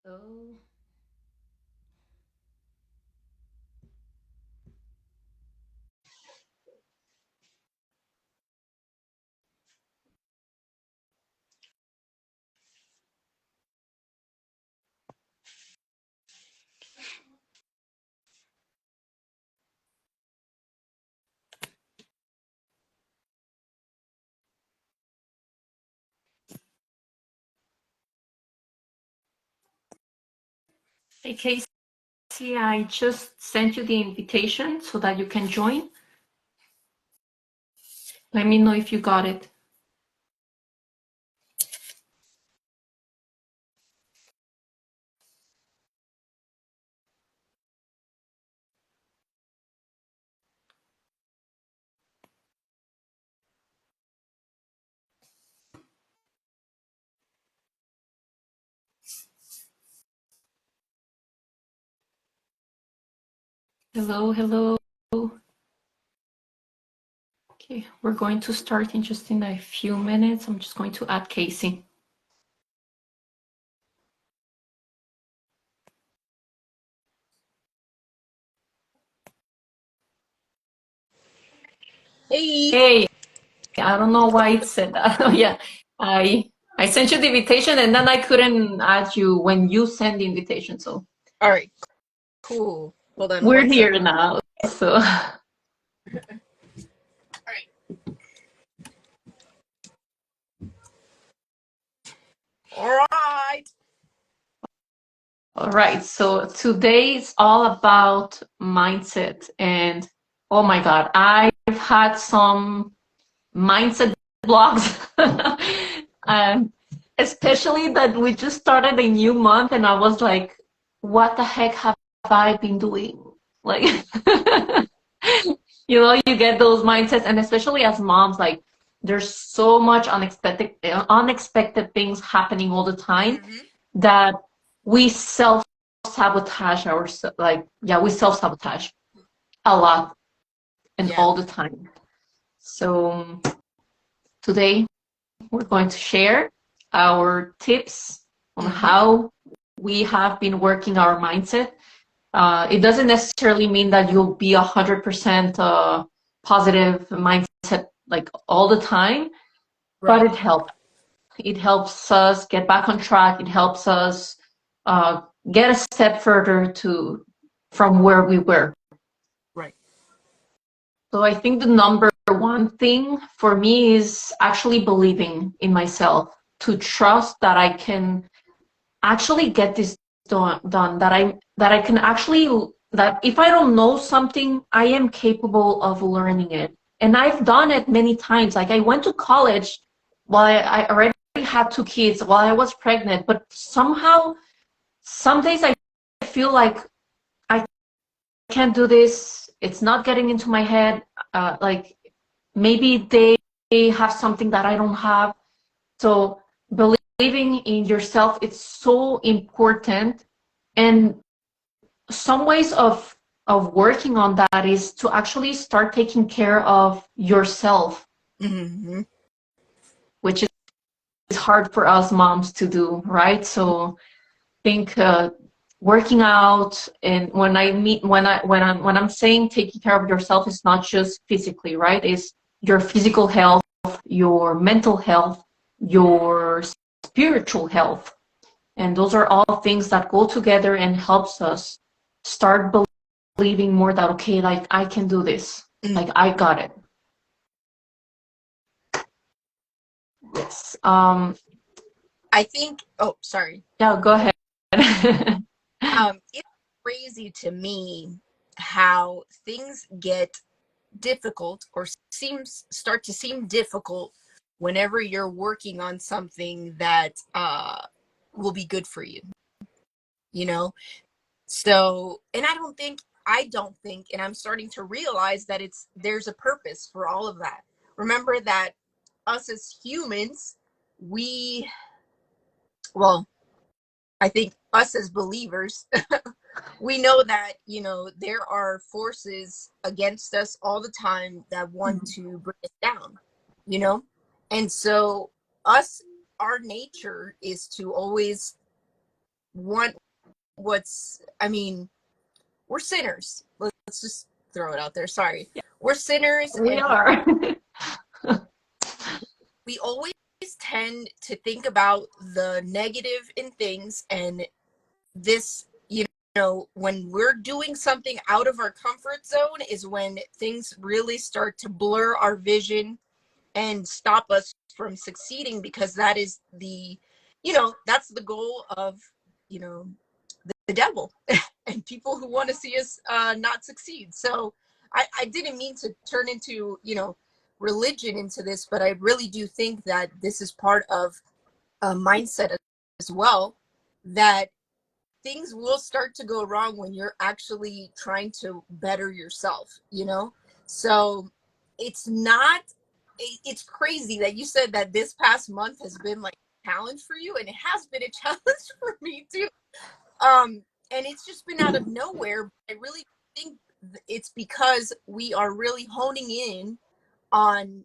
Oh, hey Casey, I just sent you the invitation so that you can join. Let me know if you got it. Hello, hello. Okay, we're going to start in just in a few minutes. I'm just going to add Casey. Hey. Hey, I don't know why it said that. Oh, yeah, I sent you the invitation and then I couldn't add you when you send the invitation. So All right. Cool. Hold on we're one here second. now. So All right. All right. all right. So today is all about mindset, and oh my God, I've had some mindset blogs. um, Especially that we just started a new month and I was like, what the heck have I been doing? Like, you get those mindsets, and especially as moms, like there's so much unexpected things happening all the time Mm-hmm. that we self sabotage ourselves. Like, yeah, we self sabotage a lot and Yeah. all the time. So today we're going to share our tips on Mm-hmm. how we have been working our mindset. It doesn't necessarily mean that you'll be 100% positive mindset like all the time, but Right. it helps. It helps us get back on track. It helps us get a step further to from where we were. Right. So I think the number one thing for me is actually believing in myself, to trust that I can actually get this done, that I can actually, that if I don't know something, I am capable of learning it. And I've done it many times. Like I went to college while I already had two kids while I was pregnant, but somehow some days I feel like I can't do this. It's not getting into my head. Like maybe they have something that I don't have. So believing in yourself, it's so important. And some ways of working on that is to actually start taking care of yourself, Mm-hmm. which is hard for us moms to do, right? So I think working out, and when I'm saying taking care of yourself, it's not just physically, right? It's your physical health, your mental health, your spiritual health. And those are all things that go together and helps us start believing more that, okay, like I can do this. Mm. Like I got it. Yes. I think. Oh, sorry. Yeah, go ahead. It's crazy to me how things get difficult or start to seem difficult whenever you're working on something that will be good for you. You know, So, and I don't think, and I'm starting to realize that there's a purpose for all of that. Remember that us as humans, we, well, I think us as believers, we know that, there are forces against us all the time that want to bring us down, you know? And so, us, our nature is to always want what's, I mean, we're sinners. Let's just throw it out there. Sorry. We're sinners, We and are. we always tend to think about the negative in things. And this, you know, when we're doing something out of our comfort zone is when things really start to blur our vision and stop us from succeeding, because that is the, you know, that's the goal of, you know, the devil and people who want to see us not succeed. So I didn't mean to turn into, you know, religion into this, but I really do think that this is part of a mindset as well, that things will start to go wrong when you're actually trying to better yourself, you know? So it's not, it's crazy that you said that this past month has been like a challenge for you, and it has been a challenge for me too. And it's just been out of nowhere. I really think it's because we are really honing in on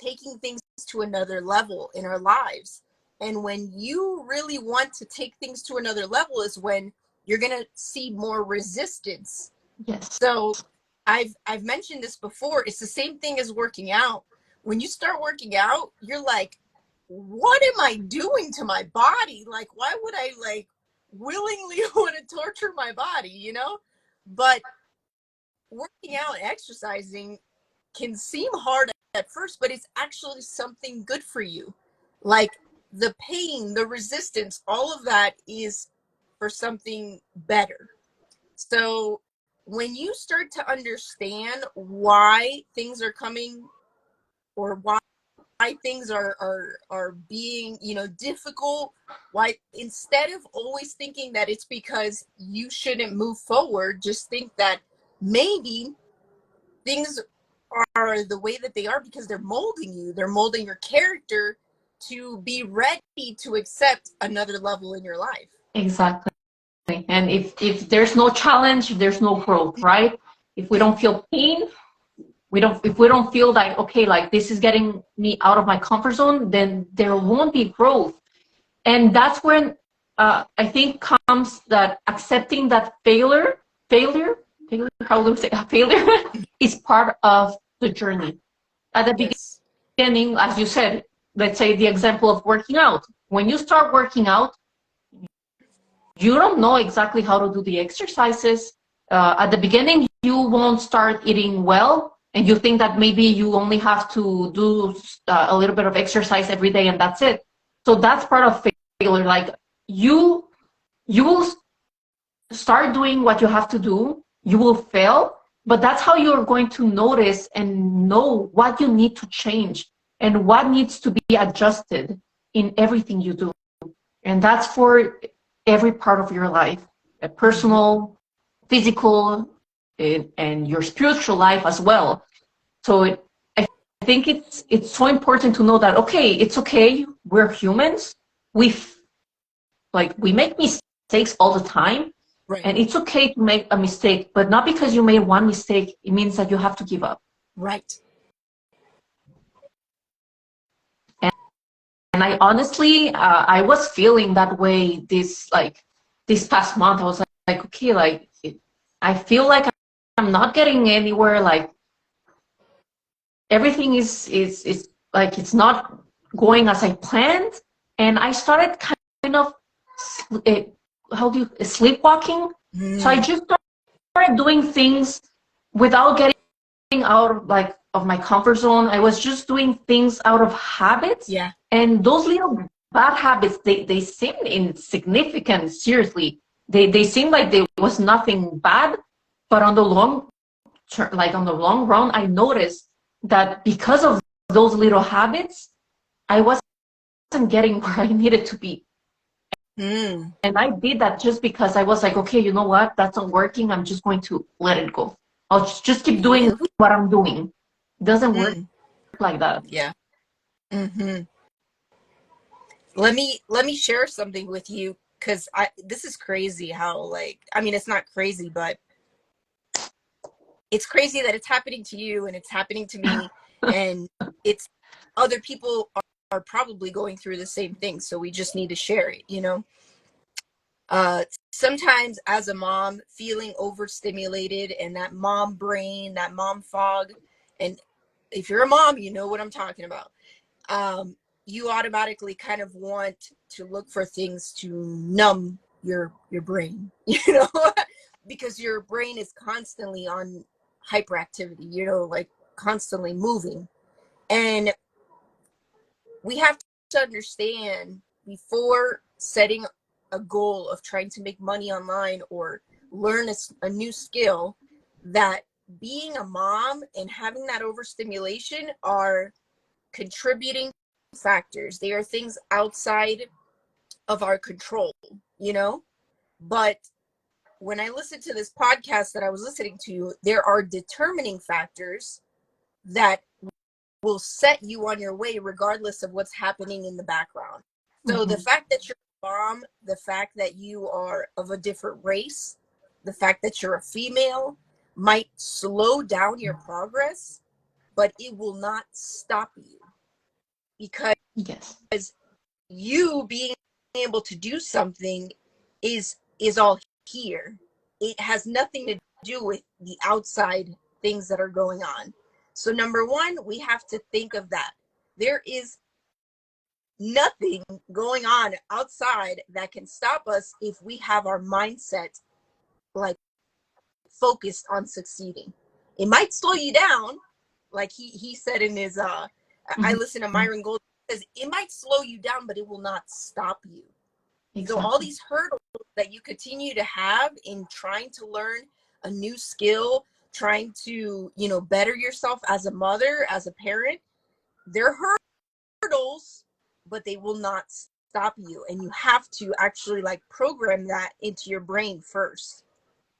taking things to another level in our lives. And when you really want to take things to another level is when you're going to see more resistance. Yes. So I've mentioned this before. It's the same thing as working out. When you start working out, you're like, what am I doing to my body? Like, why would I like willingly want to torture my body, you know? But working out, exercising can seem hard at first, but it's actually something good for you. Like the pain, the resistance, all of that is for something better. So when you start to understand why things are coming, or why things are being, you know, difficult, why, instead of always thinking that it's because you shouldn't move forward, just think that maybe things are the way that they are because they're molding you, they're molding your character to be ready to accept another level in your life. Exactly. And if there's no challenge, there's no growth, right? If we don't feel pain, if we don't feel like, okay, like this is getting me out of my comfort zone, then there won't be growth. And that's when I think comes that accepting that failure, how do we say failure is part of the journey. At the Yes. beginning, as you said, let's say the example of working out. When you start working out, you don't know exactly how to do the exercises. At the beginning, you won't start eating well, and you think that maybe you only have to do a little bit of exercise every day and that's it. So that's part of failure. Like you will start doing what you have to do, you will fail, but that's how you're going to notice and know what you need to change and what needs to be adjusted in everything you do. And that's for every part of your life, a personal, physical, and your spiritual life as well. So I think it's so important to know that, okay, it's okay, we're humans, we make mistakes all the time, Right. and it's okay to make a mistake, but not because you made one mistake, it means that you have to give up. Right. And I honestly, I was feeling that way this past month. I was like okay, like I feel like I'm not getting anywhere. Like everything is like it's not going as I planned, and I started kind of sleepwalking. So I just started doing things without getting out of my comfort zone. I was just doing things out of habits. Yeah. And those little bad habits, they seem insignificant, seriously. They seem like there was nothing bad, but on the long term, like on the long run, I noticed that because of those little habits, I wasn't getting where I needed to be. And I did that just because I was like, okay, you know what? That's not working. I'm just going to let it go. I'll just keep doing what I'm doing. It doesn't work like that. Yeah. Let me share something with you, because this is crazy how, like, I mean, it's not crazy, but it's crazy that it's happening to you and it's happening to me, and it's other people are probably going through the same thing, so we just need to share it, you know. Sometimes as a mom, feeling overstimulated and that mom brain, that mom fog, and if you're a mom, you know what I'm talking about. You automatically kind of want to look for things to numb your brain, you know, because your brain is constantly on hyperactivity, you know, like constantly moving. And we have to understand before setting a goal of trying to make money online or learn a new skill that being a mom and having that overstimulation are contributing factors. They are things outside of our control, you know? But when I listened to this podcast that I was listening to, there are determining factors that will set you on your way regardless of what's happening in the background. So the fact that you're a mom, the fact that you are of a different race, the fact that you're a female might slow down your progress, but it will not stop you, because Yes. you being able to do something is all here. It has nothing to do with the outside things that are going on. So number one, we have to think of that. There is nothing going on outside that can stop us if we have our mindset like focused on succeeding. It might slow you down, like he said in his I listen to Myron Golden, says it might slow you down, but it will not stop you. Exactly. So all these hurdles that you continue to have in trying to learn a new skill, trying to, you know, better yourself as a mother, as a parent, they're hurdles, but they will not stop you. And you have to actually like program that into your brain first.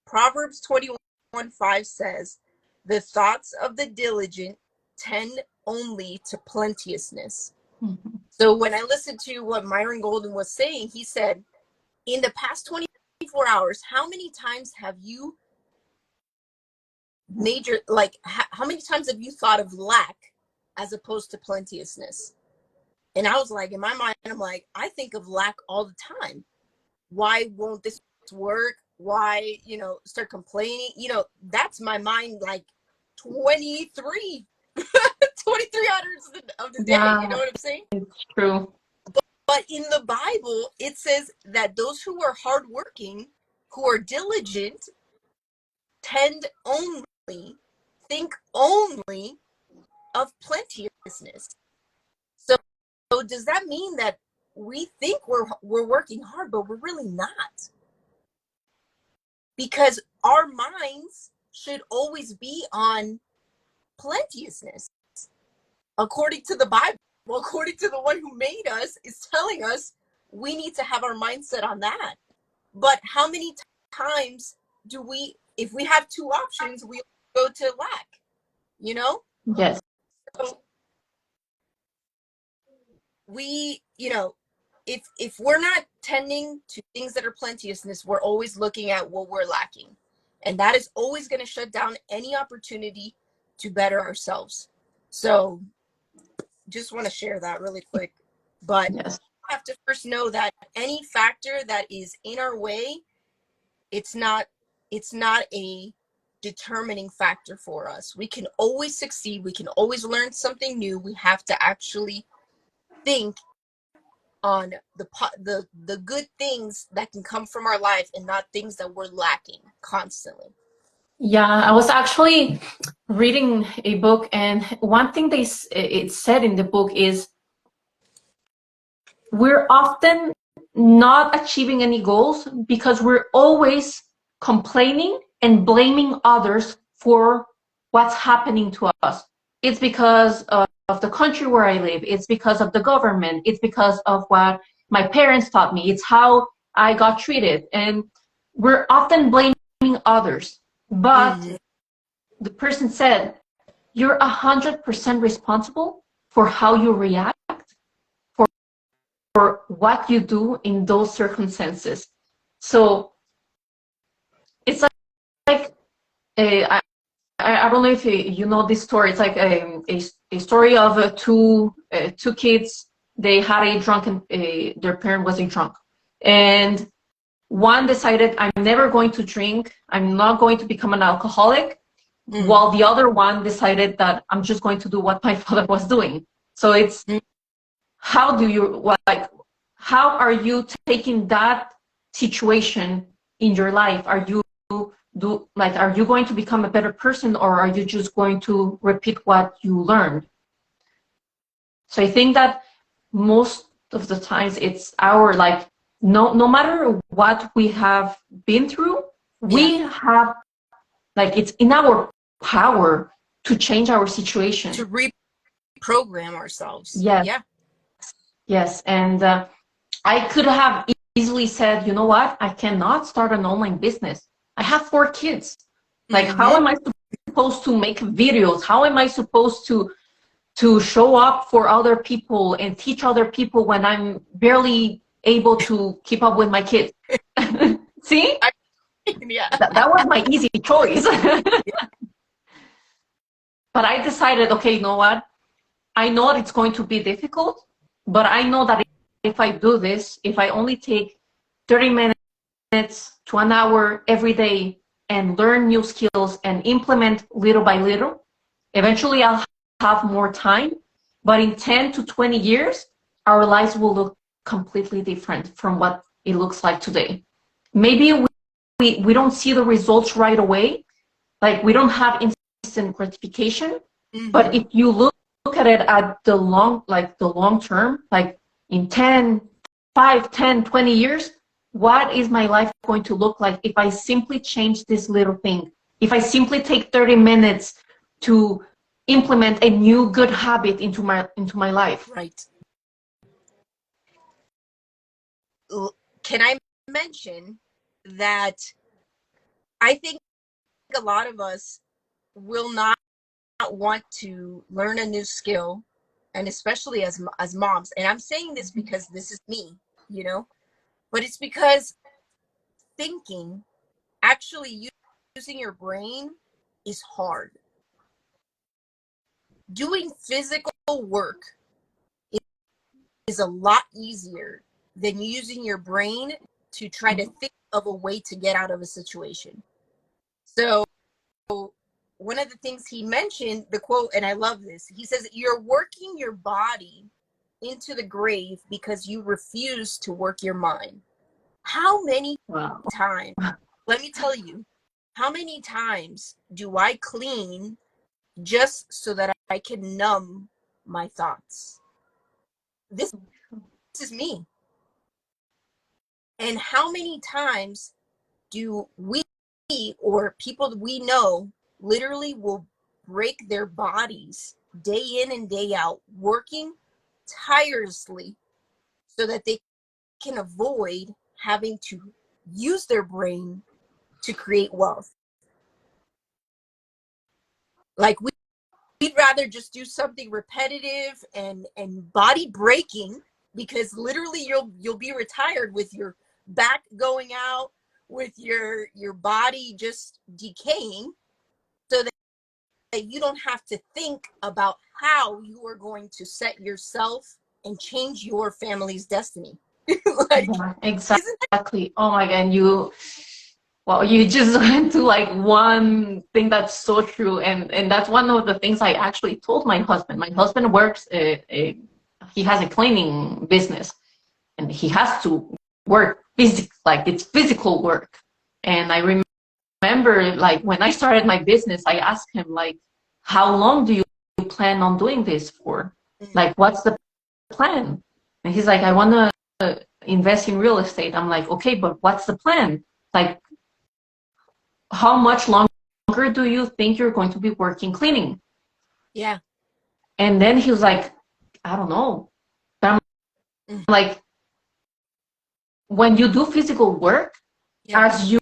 Proverbs 21:5 says, the thoughts of the diligent tend only to plenteousness. So when I listened to what Myron Golden was saying, he said, in the past 24 hours, how many times have you how many times have you thought of lack as opposed to plenteousness? And I was like, in my mind, I'm like, I think of lack all the time. Why won't this work? Why, you know, start complaining? You know, that's my mind like 23 hours of the day. Yeah, you know what I'm saying? it's true. But in the Bible, it says that those who are hardworking, who are diligent, think only of plenteousness. So does that mean that we think we're working hard, but we're really not? Because our minds should always be on plenteousness. According to the Bible, according to the one who made us, is telling us we need to have our mindset on that. But how many times do we, if we have two options, we go to lack, you know? Yes. So we, you know, if we're not tending to things that are plenteousness, we're always looking at what we're lacking. And that is always going to shut down any opportunity to better ourselves. So just want to share that really quick. But Yes. we have to first know that any factor that is in our way, it's not a determining factor for us. We can always succeed. We can always learn something new. We have to actually think on the good things that can come from our life and not things that we're lacking constantly. Yeah, I was actually reading a book, and one thing it said in the book is we're often not achieving any goals because we're always complaining and blaming others for what's happening to us. It's because of the country where I live. It's because of the government. It's because of what my parents taught me. It's how I got treated. And we're often blaming others. But the person said, you're 100% responsible for how you react, for what you do in those circumstances. So it's like I don't know if you know this story. It's like a story of two kids. They had a drunken, their parent was a drunk. And one decided I'm never going to drink, I'm not going to become an alcoholic, Mm. while the other one decided that I'm just going to do what my father was doing. So it's how do you like how are you taking that situation in your life? Are you are you going to become a better person, or are you just going to repeat what you learned? So I think that most of the times it's our like no matter what we have been through, we have like it's in our power to change our situation. To reprogram ourselves. Yes. Yeah. Yes. And I could have easily said, you know what, I cannot start an online business. I have 4 kids. Like, how am I supposed to make videos? How am I supposed to show up for other people and teach other people when I'm barely able to keep up with my kids? See? Yeah. That was my easy choice. But I decided, okay, you know what? I know it's going to be difficult, but I know that if I do this, if I only take 30 minutes to an hour every day and learn new skills and implement little by little, eventually I'll have more time. But in 10 to 20 years, our lives will look completely different from what it looks like today. Maybe we don't see the results right away. Like, we don't have instant gratification. But if you look at it at the long term, like in 10, 5, 10, 20 years, what is my life going to look like if I simply change this little thing? If I simply take 30 minutes to implement a new good habit into my life. Right. Can I mention that I think a lot of us will not want to learn a new skill, and especially as moms, and I'm saying this because this is me, you know, but it's because thinking, actually using your brain, is hard. Doing physical work is a lot easier than using your brain to try to think of a way to get out of a situation. So one of the things he mentioned, the quote, and I love this, he says, you're working your body into the grave because you refuse to work your mind. How many times, let me tell you, how many times do I clean just so that I can numb my thoughts? This is me. And how many times do we or people that we know literally will break their bodies day in and day out, working tirelessly so that they can avoid having to use their brain to create wealth? Like, we'd rather just do something repetitive and body breaking, because literally you'll be retired with your back going out, with your body just decaying, so that you don't have to think about how you are going to set yourself and change your family's destiny. Like, yeah, exactly. Oh my God, you just went to like one thing that's so true, and that's one of the things I actually told my husband. My husband works he has a cleaning business, and he has to work like it's physical work. And I remember, like, when I started my business, I asked him, like, how long do you plan on doing this for? Like, what's the plan? And he's like, I want to invest in real estate. I'm like, okay, but what's the plan? Like, how much longer do you think you're going to be working cleaning? Yeah. And then he was like, I don't know. But I'm like, when you do physical work, as you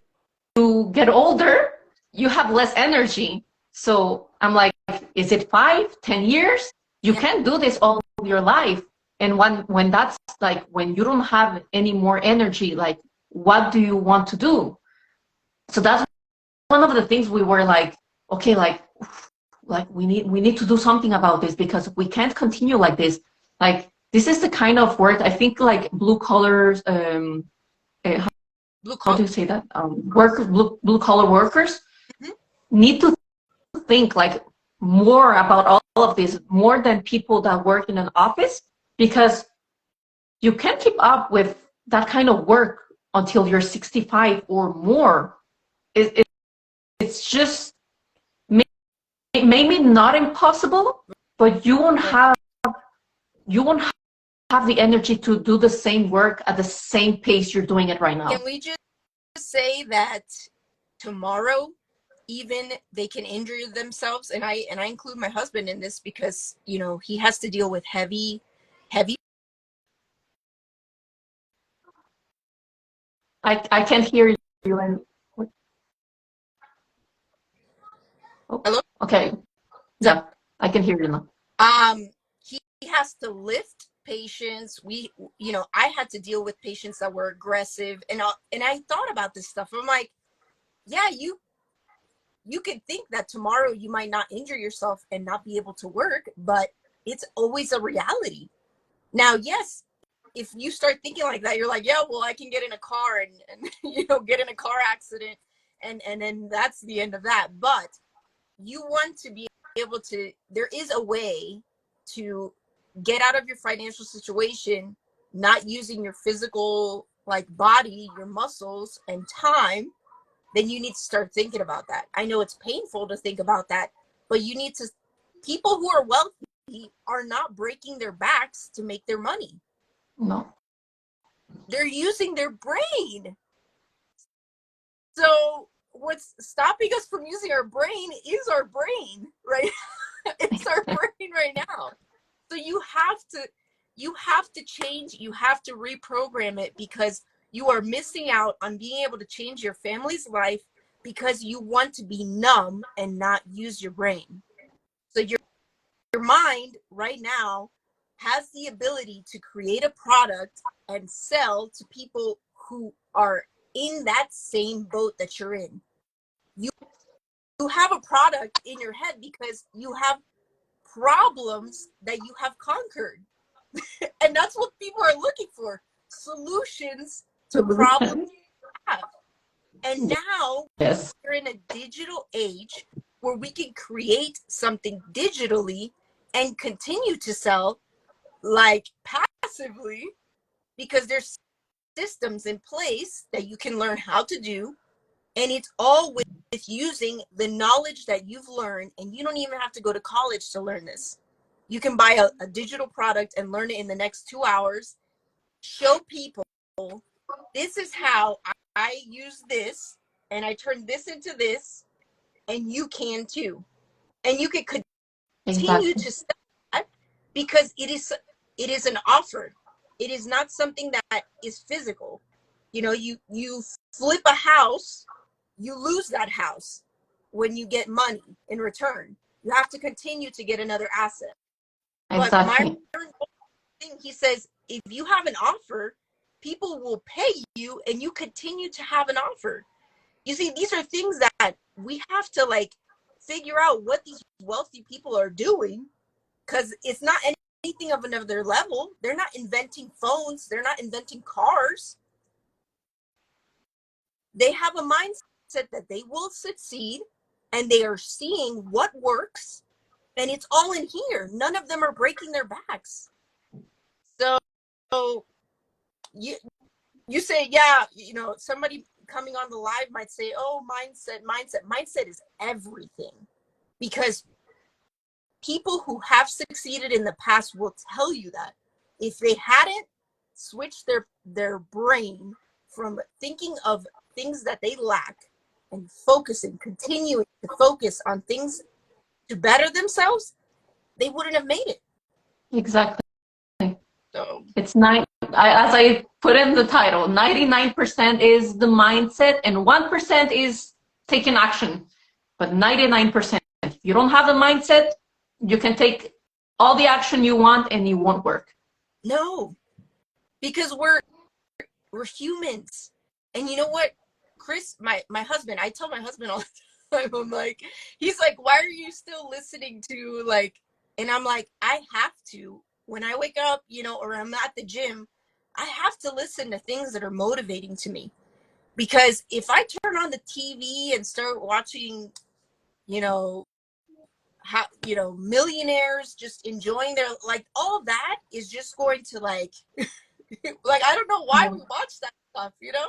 get older, you have less energy. So I'm like, is it 5, 10 years? You can't do this all your life. And when that's like, when you don't have any more energy, like, what do you want to do? So that's one of the things we were like, okay, like we need to do something about this, because we can't continue like this. Like, this is the kind of work, I think, like blue collars, blue how do collar. you say that? Workers, blue collar workers Mhm. need to think like more about all of this, more than people that work in an office, because you can't keep up with that kind of work until you're 65 or more. It's just maybe not impossible, but Right. you won't have the energy to do the same work at the same pace you're doing it right Can now. we just say that tomorrow, even they can injure themselves, and I include my husband in this because he has to deal with heavy. I can't hear you. And oh, Hello. okay, So, yeah, I can hear you now. he has to lift patients. I had to deal with patients that were aggressive, and I thought about this stuff. I'm like, yeah, you could think that tomorrow you might not injure yourself and not be able to work, but it's always a reality. Now, yes, if you start thinking like that, you're like, yeah, well, I can get in a car and get in a car accident, and then that's the end of that. But you want to be able to. There is a way to get out of your financial situation, not using your physical like body, your muscles, and time. Then you need to start thinking about that. I know it's painful to think about that, but you need to. People who are wealthy are not breaking their backs to make their money. No, They're using their brain. So what's stopping us from using our brain is our brain, right? It's our brain right now. So you have to change, you have to reprogram it, because you are missing out on being able to change your family's life because you want to be numb and not use your brain. So your mind right now has the ability to create a product and sell to people who are in that same boat that you're in. You you have a product in your head because you have problems that you have conquered. And that's what people are looking for, solutions to problems solution. you have. And now Yes, we're in a digital age where we can create something digitally and continue to sell like passively, because there's systems in place that you can learn how to do, and it's all with using the knowledge that you've learned, and you don't even have to go to college to learn this. You can buy a digital product and learn it in the next 2 hours. Show people, this is how I use this, and I turn this into this, and you can too. And you can continue exactly. to sell that, because it is an offer. It is not something that is physical. You flip a house, you lose that house when you get money in return. You have to continue to get another asset. But my Exactly. thing, he says, if you have an offer, people will pay you, and you continue to have an offer. You see, these are things that we have to like figure out what these wealthy people are doing, because it's not anything of another level. They're not inventing phones, they're not inventing cars. They have a mindset that they will succeed, and they are seeing what works, and it's all in here. None of them are breaking their backs. So you you say, yeah, somebody coming on the live might say, oh, mindset is everything, because people who have succeeded in the past will tell you that if they hadn't switched their brain from thinking of things that they lack and continuing to focus on things to better themselves, they wouldn't have made it. Exactly. So It's as I put in the title, 99% is the mindset and 1% is taking action. But 99%, if you don't have the mindset, you can take all the action you want and it won't work. no, because we're humans. And you know what, Chris, my husband, I tell my husband all the time, I'm like, he's like, why are you still listening to like, and I'm like, I have to, when I wake up, or I'm at the gym, I have to listen to things that are motivating to me. Because if I turn on the TV and start watching, you know, how, you know, millionaires just enjoying their, like, all of that is just going to like like, I don't know why Yeah. we watch that stuff, you know?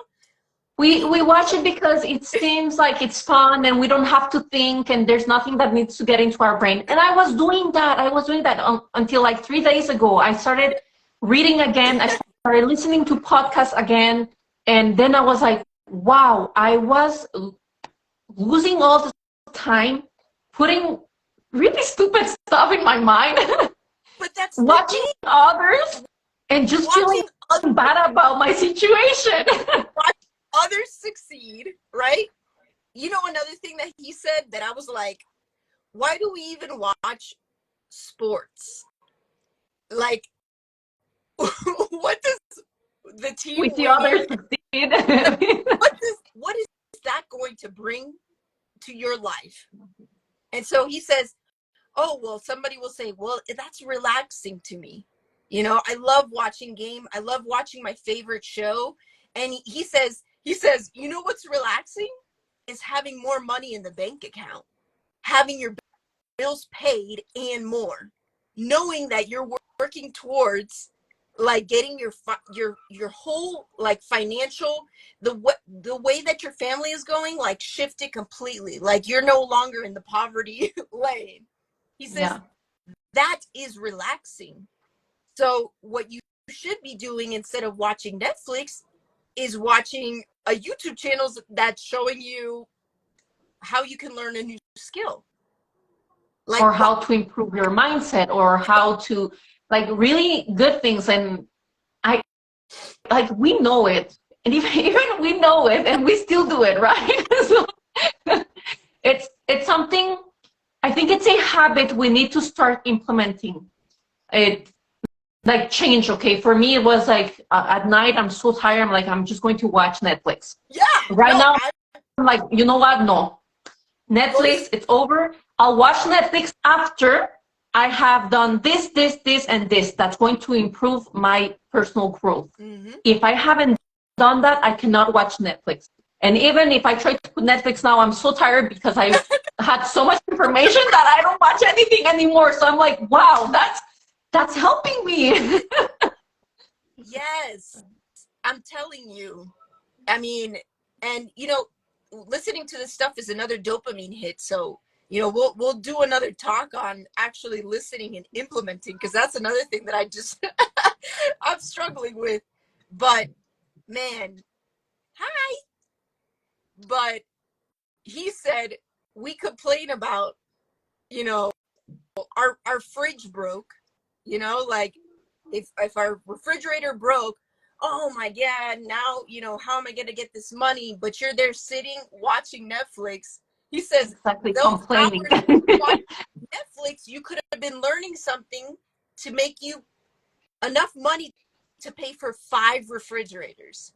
We watch it because it seems like it's fun and we don't have to think and there's nothing that needs to get into our brain. And I was doing that. Until like 3 days ago. I started reading again. I started listening to podcasts again. And then I was like, wow, I was losing all the time putting really stupid stuff in my mind, But that's the watching thing. others and just feeling Watching other, bad about my situation. others succeed, right? You know, another thing that he said that I was like, why do we even watch sports? Like, what does the team We see winning, others succeed. what is that going to bring to your life? And so he says, oh, well, somebody will say, well, that's relaxing to me. You know, I love watching game. I love watching my favorite show. And he says, you know what's relaxing is having more money in the bank account, having your bills paid and more, knowing that you're working towards like getting your whole like financial, the way that your family is going, like shifted completely. Like you're no longer in the poverty lane. He says Yeah. that is relaxing. So what you should be doing instead of watching Netflix is watching a YouTube channel that's showing you how you can learn a new skill. Like Or how to improve your mindset, or how to, like, really good things. And I, like, we know it. And even we know it and we still do it, right? So it's something, I think it's a habit we need to start implementing. It, like, change. Okay, for me it was like, at night I'm so tired, I'm like, I'm just going to watch Netflix. yeah, Right no, now I I'm like, you know what, no, go to Netflix, it's over. I'll watch Netflix after I have done this and this that's going to improve my personal growth. mm-hmm. If I haven't done that, I cannot watch Netflix. And even if I try to put Netflix now, I'm so tired because I had so much information that I don't watch anything anymore. So I'm like, wow, that's helping me. Yes, I'm telling you. I mean, and you know, listening to this stuff is another dopamine hit. So, you know, we'll do another talk on actually listening and implementing, because that's another thing that I just I'm struggling with. But man, hi. But he said we complain about, you know, our fridge broke, you know, like if our refrigerator broke, oh my god, now, you know, how am I going to get this money? But you're there sitting watching Netflix. He says Exactly, those complaining. hours watching Netflix, you could have been learning something to make you enough money to pay for 5 refrigerators.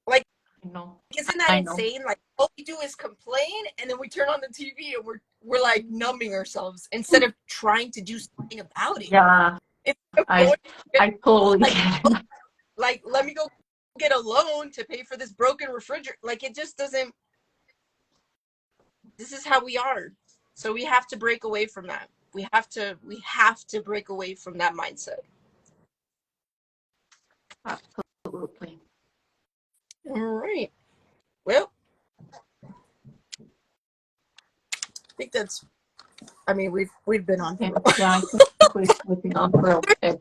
Like, I know. isn't that I know. insane? Like all we do is complain, and then we turn on the TV and we're like numbing ourselves instead of trying to do something about it. Yeah, Instead of I going, I totally like, get oh, it. like, let me go get a loan to pay for this broken refrigerator. Like, it just doesn't. This is how we are. So we have to break away from that. We have to break away from that mindset. Absolutely. All right. Well, I think that's. I mean, we've been on Yeah, for a while. yeah, I think we've been on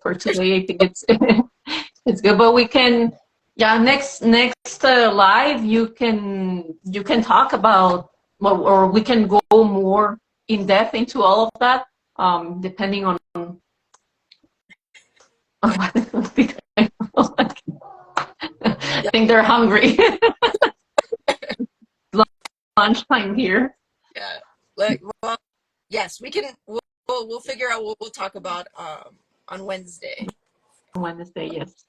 for today. I think it's it's good, but we can, yeah, next live you can talk about, or we can go more in depth into all of that, depending on what it would be. I Yeah. think they're hungry. Lunchtime here. Yeah. Like, well, yes, we can. We'll figure out what we'll talk about on Wednesday. Wednesday, yes.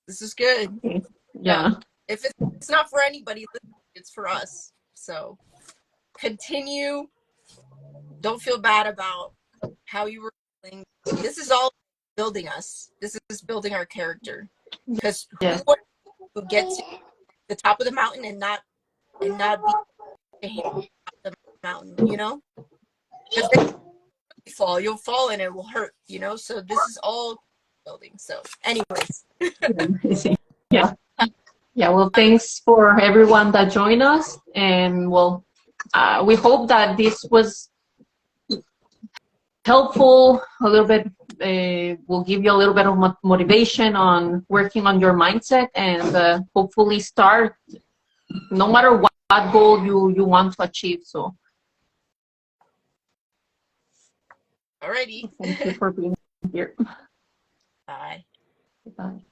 This is good. Okay. Yeah. Yeah. If it's not for anybody, it's for us. So continue. Don't feel bad about how you were feeling. This is all building us. This is building our character. Because who Yes. are we to get to the top of the mountain and not be ashamed of the mountain, you know? Because then you'll fall and it will hurt, you know? So this is all building. So anyways. Yeah. Yeah, well, thanks for everyone that joined us. And well, we hope that this was helpful, a little bit, will give you a little bit of motivation on working on your mindset and hopefully start no matter what goal you want to achieve. So Alrighty. thank you for being here. Bye. Bye.